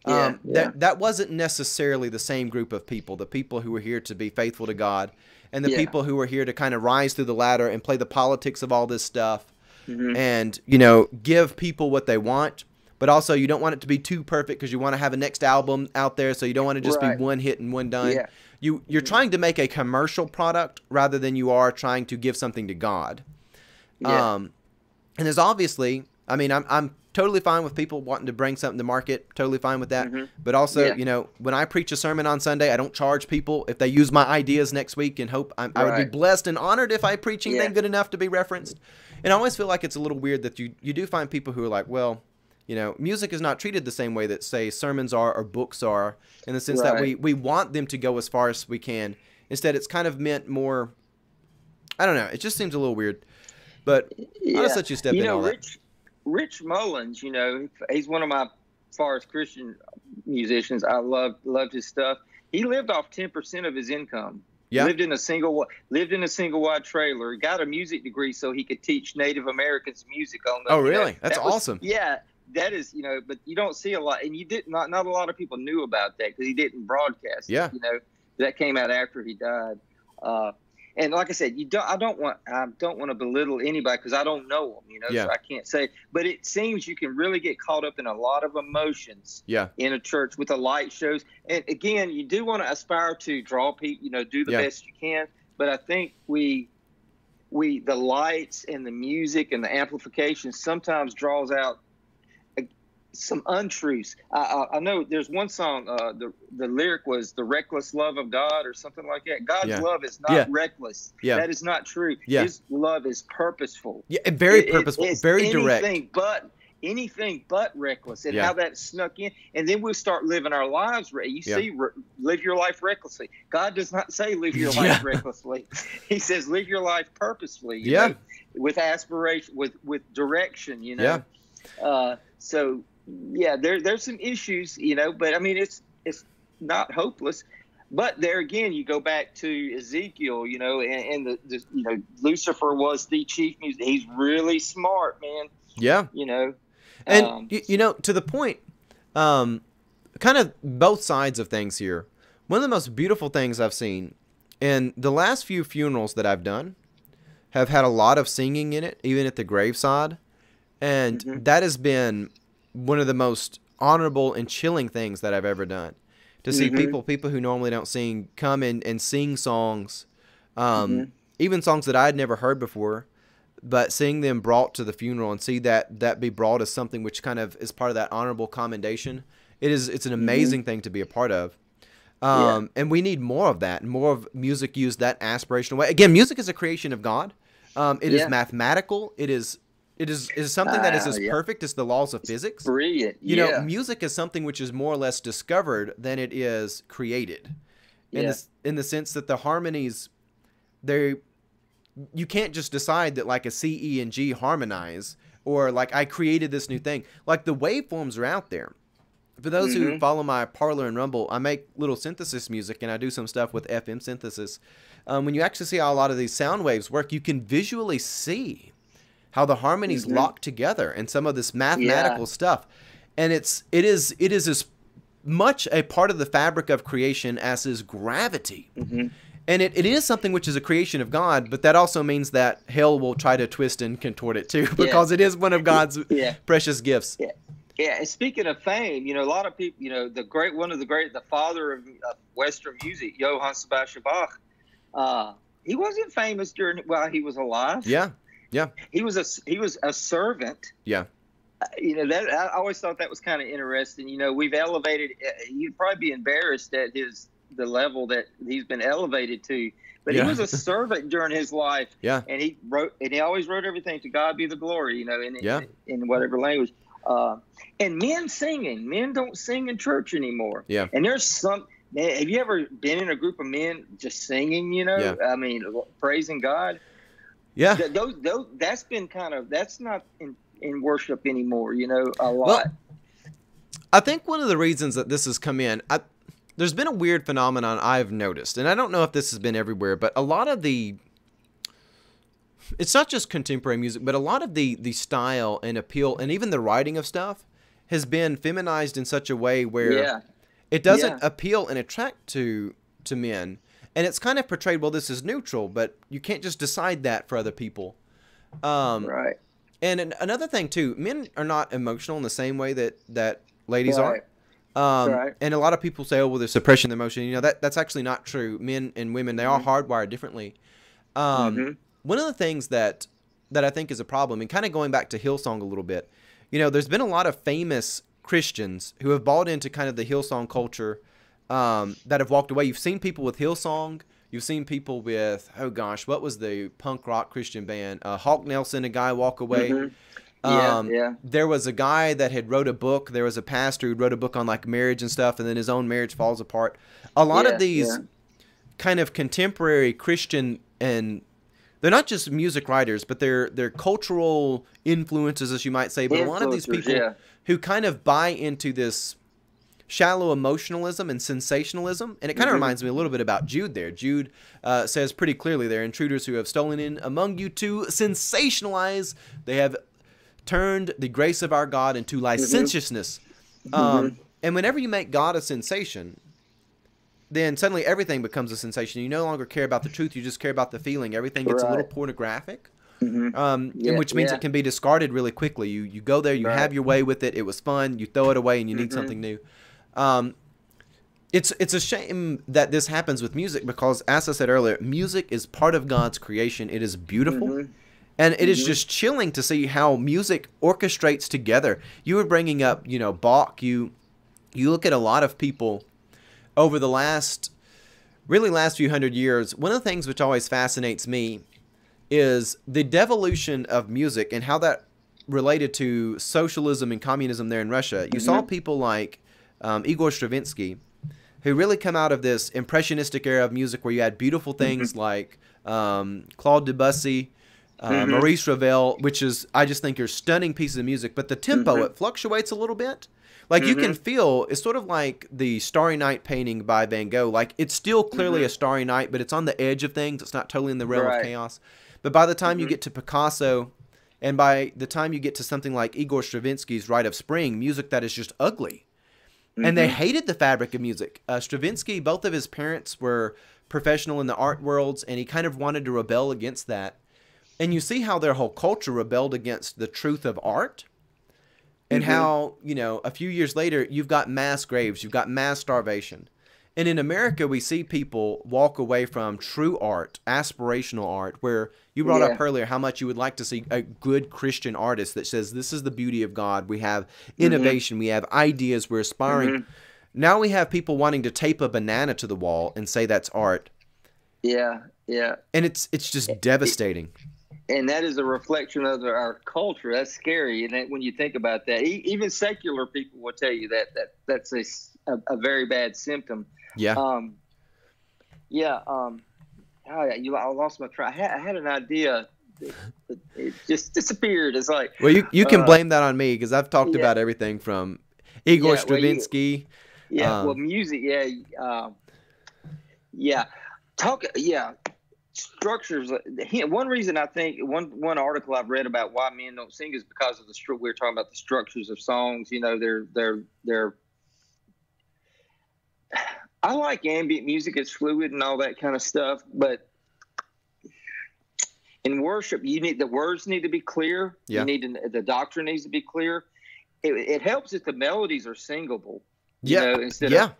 Speaker 1: That wasn't necessarily the same group of people, the people who were here to be faithful to God and the people who were here to kind of rise through the ladder and play the politics of all this stuff. And, you know, give people what they want, but also you don't want it to be too perfect because you want to have a next album out there, so you don't want to just be one hit and one done. You're trying to make a commercial product rather than you are trying to give something to God. And there's obviously, I mean, I'm totally fine with people wanting to bring something to market, totally fine with that. But also, you know, when I preach a sermon on Sunday, I don't charge people if they use my ideas next week and hope I would be blessed and honored if I preach anything good enough to be referenced. And I always feel like it's a little weird that you do find people who are like, well, you know, music is not treated the same way that, say, sermons are or books are, in the sense that we want them to go as far as we can. Instead, it's kind of meant more, I don't know, it just seems a little weird. But I'll just let you step in on that.
Speaker 2: Rich Mullins, you know, he's one of my farthest Christian musicians. I loved his stuff. He lived off 10% of his income.
Speaker 1: Yeah.
Speaker 2: Lived in a single wide trailer. Got a music degree so he could teach Native Americans music on the.
Speaker 1: Oh, really? That's awesome.
Speaker 2: Yeah, that is, you know, but you don't see a lot, and not a lot of people knew about that because he didn't broadcast.
Speaker 1: Yeah.
Speaker 2: You know, that came out after he died. And like I said, I don't want to belittle anybody because I don't know them, you know, so I can't say. But it seems you can really get caught up in a lot of emotions in a church with the light shows. And again, you do want to aspire to draw people, you know, do the best you can. But I think the lights and the music and the amplification sometimes draws out some untruths. I know there's one song, the lyric was "the reckless love of God" or something like that. God's love is not reckless. That is not true. His love is purposeful.
Speaker 1: Very purposeful,
Speaker 2: it's
Speaker 1: very direct.
Speaker 2: Anything but reckless, and how that snuck in. And then we'll start living our lives. Live your life recklessly. God does not say live your life recklessly. He says live your life purposefully. You know, with aspiration, with direction. You know. So. Yeah, there's some issues, you know, but I mean, it's not hopeless. But there again, you go back to Ezekiel, you know, and the you know, Lucifer was the chief music. He's really smart, man. Yeah. You know.
Speaker 1: And, you know, to the point, kind of both sides of things here. One of the most beautiful things I've seen in the last few funerals that I've done have had a lot of singing in it, even at the graveside. And that has been one of the most honorable and chilling things that I've ever done, to see people who normally don't sing come in and sing songs, even songs that I had never heard before, but seeing them brought to the funeral and see that be brought as something which kind of is part of that honorable commendation, it's an amazing thing to be a part of. And we need more of that, and more of music used that aspirational way. Again, music is a creation of God. It is mathematical. It is something that is as perfect as the laws of physics.
Speaker 2: Brilliant.
Speaker 1: You know, music is something which is more or less discovered than it is created. In the sense that the harmonies, you can't just decide that like a C, E, and G harmonize, or like I created this new thing. Like the waveforms are out there. For those who follow my Parler and Rumble, I make little synthesis music, and I do some stuff with FM synthesis. When you actually see how a lot of these sound waves work, you can visually see how the harmonies lock together and some of this mathematical stuff. And it is as much a part of the fabric of creation as is gravity. And it is something which is a creation of God, but that also means that hell will try to twist and contort it too, because it is one of God's precious gifts.
Speaker 2: Yeah, and speaking of fame, you know, a lot of people, you know, the father of Western music, Johann Sebastian Bach, he wasn't famous while he was alive.
Speaker 1: Yeah.
Speaker 2: He was a servant.
Speaker 1: Yeah.
Speaker 2: You know, that I always thought that was kind of interesting. You know, we've elevated. You'd probably be embarrassed at the level that he's been elevated to. But he was a servant during his life.
Speaker 1: Yeah.
Speaker 2: And he always wrote everything to God be the glory. You know, in whatever language. And men don't sing in church anymore.
Speaker 1: Yeah.
Speaker 2: And have you ever been in a group of men just singing, you know?
Speaker 1: Yeah.
Speaker 2: I mean, praising God.
Speaker 1: Yeah.
Speaker 2: That's not in worship anymore, you know, a lot.
Speaker 1: Well, I think one of the reasons that this has come in, there's been a weird phenomenon I've noticed, and I don't know if this has been everywhere, but a lot of it's not just contemporary music, but a lot of the style and appeal and even the writing of stuff has been feminized in such a way where it doesn't appeal and attract to men. And it's kind of portrayed, well, this is neutral, but you can't just decide that for other people.
Speaker 2: Right.
Speaker 1: And another thing, too, men are not emotional in the same way that ladies are. And a lot of people say, oh, well, there's suppression of emotion. You know, that's actually not true. Men and women, they are hardwired differently. One of the things that I think is a problem, and kind of going back to Hillsong a little bit, you know, there's been a lot of famous Christians who have bought into kind of the Hillsong culture that have walked away. You've seen people with Hillsong. You've seen people with, oh gosh, what was the punk rock Christian band? Hawk Nelson, a guy walk away. There was a guy that had wrote a book. There was a pastor who wrote a book on like marriage and stuff, and then his own marriage falls apart. A lot of these kind of contemporary Christian, and they're not just music writers, but they're cultural influences, as you might say. But a lot of these people who kind of buy into this shallow emotionalism and sensationalism, and it kind of reminds me a little bit about Jude there. Jude says pretty clearly there, intruders who have stolen in among you to sensationalize. They have turned the grace of our God into licentiousness. And whenever you make God a sensation, then suddenly everything becomes a sensation. You no longer care about the truth. You just care about the feeling. Everything gets a little pornographic, which means it can be discarded really quickly. You go there, you have your way with it. It was fun. You throw it away and you need something new. It's a shame that this happens with music because, as I said earlier, music is part of God's creation. It is beautiful. And it is just chilling to see how music orchestrates together. You were bringing up, you know, Bach. You look at a lot of people over the last few hundred years. One of the things which always fascinates me is the devolution of music and how that related to socialism and communism there in Russia. You saw people like Igor Stravinsky, who really come out of this impressionistic era of music where you had beautiful things like Claude Debussy, Maurice Ravel, which is, I just think, are stunning pieces of music. But the tempo, it fluctuates a little bit. Like you can feel, it's sort of like the Starry Night painting by Van Gogh. Like it's still clearly a starry night, but it's on the edge of things. It's not totally in the realm of chaos. But by the time you get to Picasso, and by the time you get to something like Igor Stravinsky's Rite of Spring, music that is just ugly. And they hated the fabric of music. Stravinsky, both of his parents were professional in the art worlds, and he kind of wanted to rebel against that. And you see how their whole culture rebelled against the truth of art. And how, you know, a few years later, you've got mass graves, you've got mass starvation. And in America, we see people walk away from true art, aspirational art, where you brought up earlier how much you would like to see a good Christian artist that says, this is the beauty of God. We have innovation. We have ideas. We're aspiring. Now we have people wanting to tape a banana to the wall and say that's art.
Speaker 2: Yeah, yeah.
Speaker 1: And it's just devastating.
Speaker 2: And that is a reflection of our culture. That's scary. And when you think about that, even secular people will tell you that's a very bad symptom.
Speaker 1: Yeah.
Speaker 2: I lost my track. I had an idea. It just disappeared. It's like,
Speaker 1: well, you can blame that on me, because I've talked about everything from Igor Stravinsky.
Speaker 2: Well, music. Structures. One reason I think one article I've read about why men don't sing is because of we were talking about the structures of songs. You know, they're. I like ambient music. It's fluid and all that kind of stuff. But in worship, the words need to be clear.
Speaker 1: Yeah.
Speaker 2: The doctrine needs to be clear. It helps if the melodies are singable.
Speaker 1: Yeah.
Speaker 2: Instead of,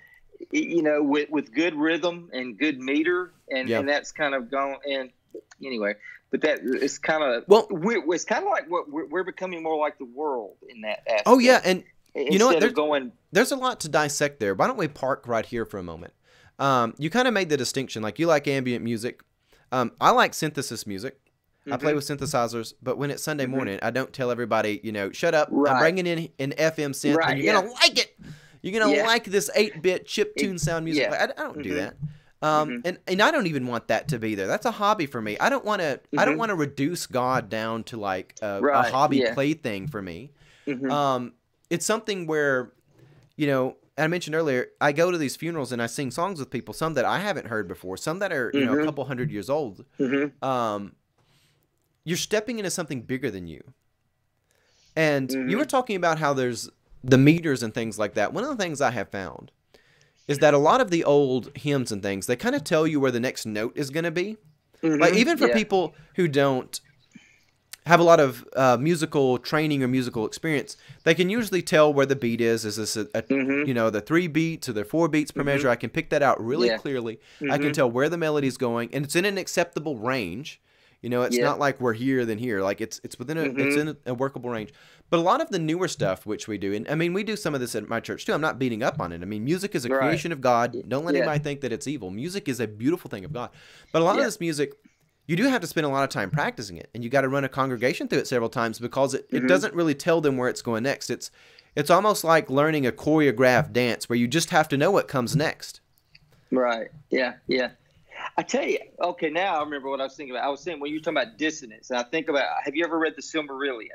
Speaker 2: with good rhythm and good meter, and that's kind of going. And anyway, but that it's kind of it's kind of like what we're becoming more like the world in that aspect.
Speaker 1: Oh yeah, and you know what? There's a lot to dissect there. Why don't we park right here for a moment? You kind of made the distinction, like you like ambient music. I like synthesis music. I play with synthesizers, but when it's Sunday morning, I don't tell everybody, shut up.
Speaker 2: Right.
Speaker 1: I'm bringing in an FM synth, and you're going to like it. You're going to like this 8-bit chiptune sound music. I don't do that. And I don't even want that to be there. That's a hobby for me. I don't want to I don't want to reduce God down to like a hobby plaything for me. It's something where, I mentioned earlier, I go to these funerals and I sing songs with people, some that I haven't heard before, some that are, a couple hundred years old. You're stepping into something bigger than you. And you were talking about how there's the meters and things like that. One of the things I have found is that a lot of the old hymns and things, they kind of tell you where the next note is going to be. Like even for people who don't have a lot of musical training or musical experience, they can usually tell where the beat is. Is this the 3 beats or the 4 beats per measure? I can pick that out really clearly. I can tell where the melody is going, and it's in an acceptable range. It's not like we're here then here. Like it's within it's in a workable range. But a lot of the newer stuff which we do, and I mean we do some of this at my church too. I'm not beating up on it. I mean music is a creation of God. Don't let anybody think that it's evil. Music is a beautiful thing of God. But a lot of this music, you do have to spend a lot of time practicing it, and you got to run a congregation through it several times because it doesn't really tell them where it's going next. It's almost like learning a choreographed dance where you just have to know what comes next.
Speaker 2: Right. Yeah. Yeah. I tell you. Okay. Now I remember what I was thinking about. I was saying when you were talking about dissonance, and I think about. Have you ever read the Silmarillion?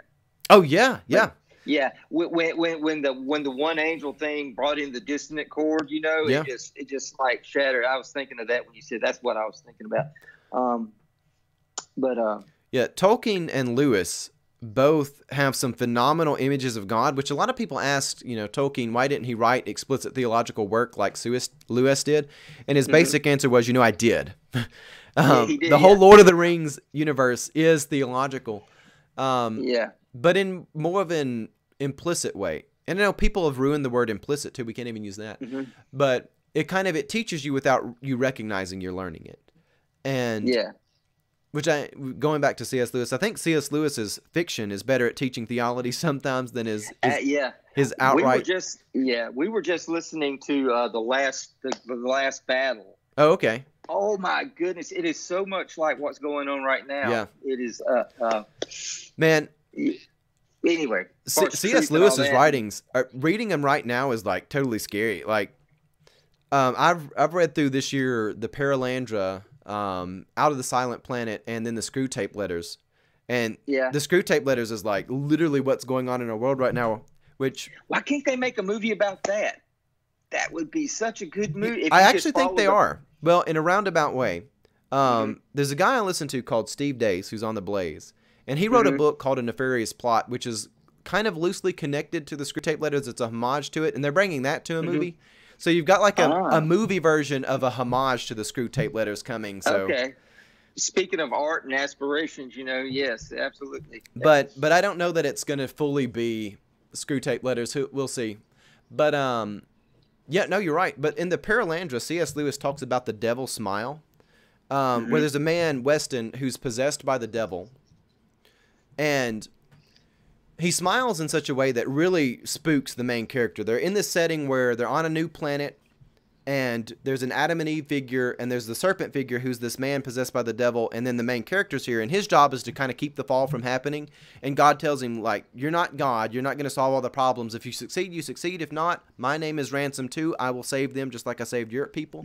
Speaker 1: Oh yeah. Yeah.
Speaker 2: Yeah. When the one angel thing brought in the dissonant chord, it just like shattered. I was thinking of that when you said that's what I was thinking about.
Speaker 1: Tolkien and Lewis both have some phenomenal images of God, which a lot of people asked, Tolkien, why didn't he write explicit theological work like Lewis did? And his basic answer was, I did. He did. The whole Lord of the Rings universe is theological. But in more of an implicit way. And I know people have ruined the word implicit too. We can't even use that. But it teaches you without you recognizing you're learning it. And going back to C.S. Lewis, I think C.S. Lewis's fiction is better at teaching theology sometimes than his outright. We were just listening to the last battle.
Speaker 2: Oh, okay. Oh my goodness, it is so much like what's going on right now.
Speaker 1: Yeah,
Speaker 2: it is.
Speaker 1: Man.
Speaker 2: Anyway,
Speaker 1: C.S. Lewis's writings, reading them right now is like totally scary. Like, I've read through this year the Paralandra. Out of the Silent Planet, and then the Screw Tape Letters. And the Screw Tape Letters is like literally what's going on in our world right now, which...
Speaker 2: Why can't they make a movie about that? That would be such a good movie.
Speaker 1: I actually think they are. Well, in a roundabout way. There's a guy I listen to called Steve Dace, who's on The Blaze, and he wrote a book called A Nefarious Plot, which is kind of loosely connected to the Screw Tape Letters. It's a homage to it, and they're bringing that to a movie. So you've got like a movie version of a homage to the Screw Tape Letters coming. So.
Speaker 2: Okay. Speaking of art and aspirations, yes, absolutely.
Speaker 1: But I don't know that it's going to fully be Screw Tape Letters. We'll see. But Yeah, no, you're right. But in the Paralandra, C.S. Lewis talks about the devil's smile, where there's a man, Weston, who's possessed by the devil, and he smiles in such a way that really spooks the main character. They're in this setting where they're on a new planet, and there's an Adam and Eve figure, and there's the serpent figure who's this man possessed by the devil, and then the main character's here, and his job is to kind of keep the fall from happening. And God tells him, like, you're not God. You're not going to solve all the problems. If you succeed, you succeed. If not, my name is Ransom too. I will save them just like I saved your people.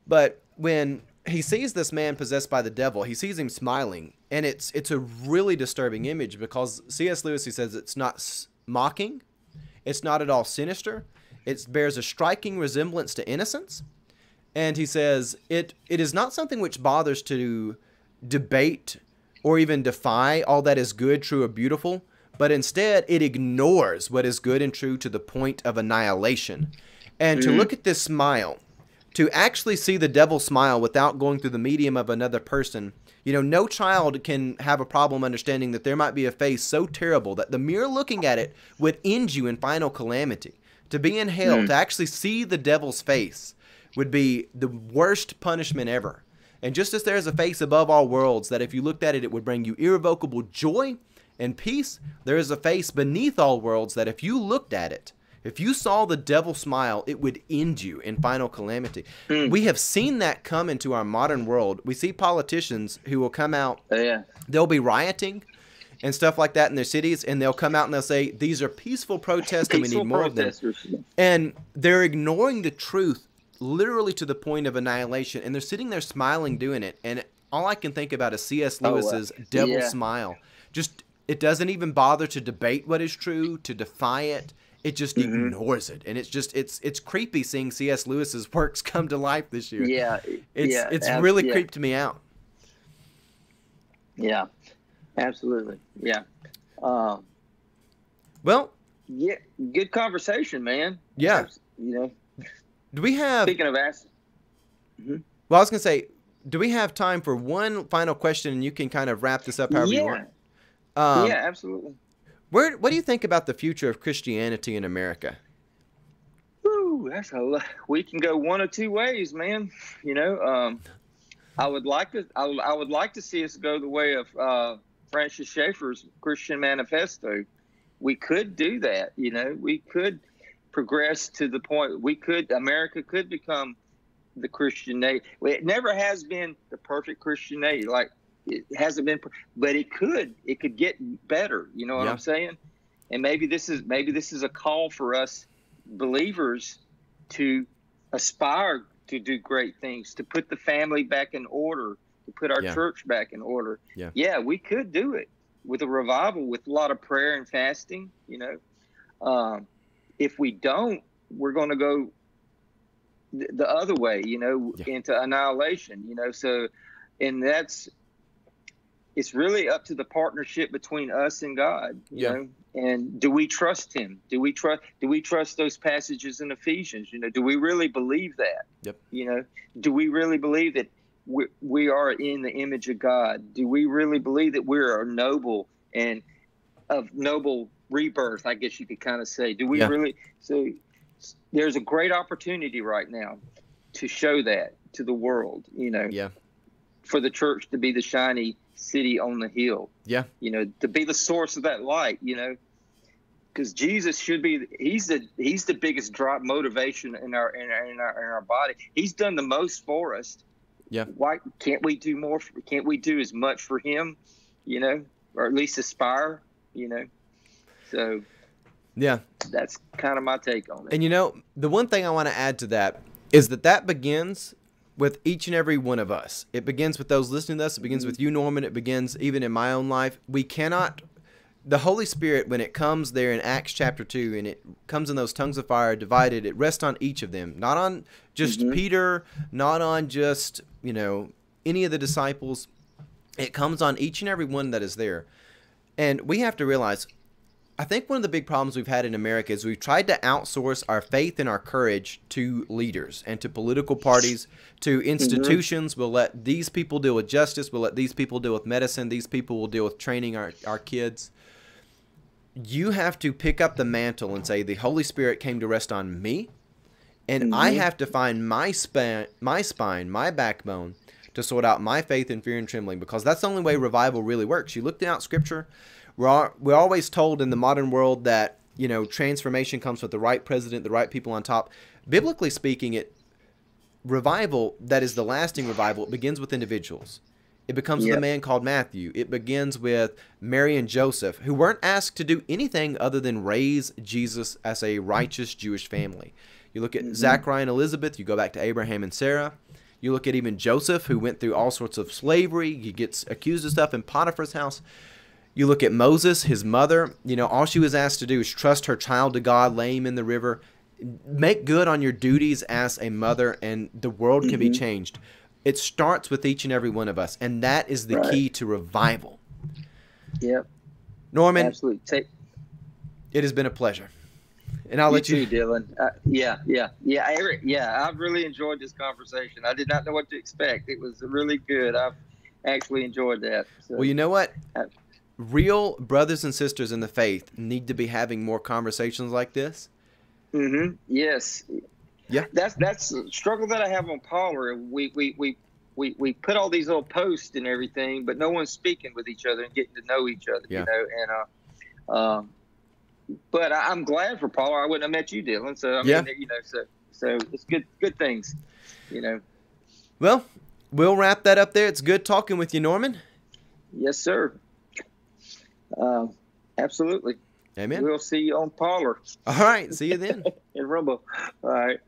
Speaker 1: But when he sees this man possessed by the devil, he sees him smiling, and it's a really disturbing image because C.S. Lewis, he says, it's not mocking, it's not at all sinister, it bears a striking resemblance to innocence, and he says it is not something which bothers to debate or even defy all that is good, true, or beautiful, but instead it ignores what is good and true to the point of annihilation. And to look at this smile, to actually see the devil smile without going through the medium of another person, you know, no child can have a problem understanding that there might be a face so terrible that the mere looking at it would end you in final calamity. To be in hell, to actually see the devil's face would be the worst punishment ever. And just as there is a face above all worlds that if you looked at it, it would bring you irrevocable joy and peace, there is a face beneath all worlds that if you looked at it, if you saw the devil smile, it would end you in final calamity. We have seen that come into our modern world. We see politicians who will come out, they'll be rioting and stuff like that in their cities, and they'll come out and they'll say, these are peaceful protests and we need more of them. And they're ignoring the truth literally to the point of annihilation, and they're sitting there smiling doing it. And all I can think about is C.S. Lewis's devil smile. Just, it doesn't even bother to debate what is true, to defy it. It just ignores it, and it's just it's creepy seeing C.S. Lewis's works come to life this year. It's really creeped me out.
Speaker 2: Yeah, absolutely. Yeah.
Speaker 1: Well,
Speaker 2: yeah, good conversation, man.
Speaker 1: Yeah.
Speaker 2: You know.
Speaker 1: Do we have?
Speaker 2: Speaking of acid.
Speaker 1: Well, I was gonna say, do we have time for one final question, and you can kind of wrap this up however you want?
Speaker 2: Yeah, absolutely.
Speaker 1: What do you think about the future of Christianity in America?
Speaker 2: Ooh, we can go one of two ways, man. You know, I would like to see us go the way of Francis Schaeffer's Christian Manifesto. We could do that. You know, we could progress to the point America could become the Christian nation. It never has been the perfect Christian nation. Like, it hasn't been, but it could get better. You know what I'm saying? And maybe this is a call for us believers to aspire to do great things, to put the family back in order, to put our church back in order. Yeah, we could do it with a revival, with a lot of prayer and fasting. You know, if we don't, we're going to go the other way. You know, into annihilation. You know, so, and it's really up to the partnership between us and God, you know, and do we trust him? Do we trust those passages in Ephesians? You know, do we really believe that? You know, do we really believe that we are in the image of God? Do we really believe that we are noble and of noble rebirth? I guess you could kind of say, do we really? So there's a great opportunity right now to show that to the world, you know, for the church to be the shiny city on the hill, you know, to be the source of that light, you know, because Jesus should be, he's the biggest drop motivation in our body. He's done the most for us. Why can't we do more? Can't we do as much for him, you know, or at least aspire, you know? So that's kind of my take on it.
Speaker 1: And you know, the one thing I want to add to that is that begins with each and every one of us. It begins with those listening to us. It begins with you, Norman. It begins even in my own life. We cannot, the Holy Spirit, when it comes there in Acts chapter 2, and it comes in those tongues of fire divided, it rests on each of them. Not on just Peter, not on just, you know, any of the disciples. It comes on each and every one that is there. And we have to realize, I think one of the big problems we've had in America is we've tried to outsource our faith and our courage to leaders and to political parties, to institutions. We'll let these people deal with justice. We'll let these people deal with medicine. These people will deal with training our kids. You have to pick up the mantle and say, the Holy Spirit came to rest on me, And I have to find my spine, my backbone to sort out my faith and fear and trembling, because that's the only way revival really works. You look throughout Scripture, we're always told in the modern world that, you know, transformation comes with the right president, the right people on top. Biblically speaking, revival that is the lasting revival, it begins with individuals. It becomes the man called Matthew. It begins with Mary and Joseph, who weren't asked to do anything other than raise Jesus as a righteous Jewish family. You look at Zachariah and Elizabeth, you go back to Abraham and Sarah. You look at even Joseph, who went through all sorts of slavery. He gets accused of stuff in Potiphar's house. You look at Moses, his mother, you know, all she was asked to do is trust her child to God, lay him in the river. Make good on your duties as a mother, and the world can be changed. It starts with each and every one of us, and that is the key to revival.
Speaker 2: Yep.
Speaker 1: Norman,
Speaker 2: absolutely.
Speaker 1: It has been a pleasure. And I'll let you
Speaker 2: too, Dylan. I've really enjoyed this conversation. I did not know what to expect. It was really good. I've actually enjoyed that. So.
Speaker 1: Well, you know what? Real brothers and sisters in the faith need to be having more conversations like this.
Speaker 2: Yes.
Speaker 1: Yeah.
Speaker 2: That's the struggle that I have on Parler. We put all these little posts and everything, but no one's speaking with each other and getting to know each other.
Speaker 1: Yeah.
Speaker 2: You know, and but I'm glad for Parler. I wouldn't have met you, Dylan. So I mean, you know, so it's good things. You know.
Speaker 1: Well, we'll wrap that up there. It's good talking with you, Norman.
Speaker 2: Yes, sir. Absolutely.
Speaker 1: Amen.
Speaker 2: We'll see you on Parler.
Speaker 1: All right. See you then.
Speaker 2: In Rumble. All right.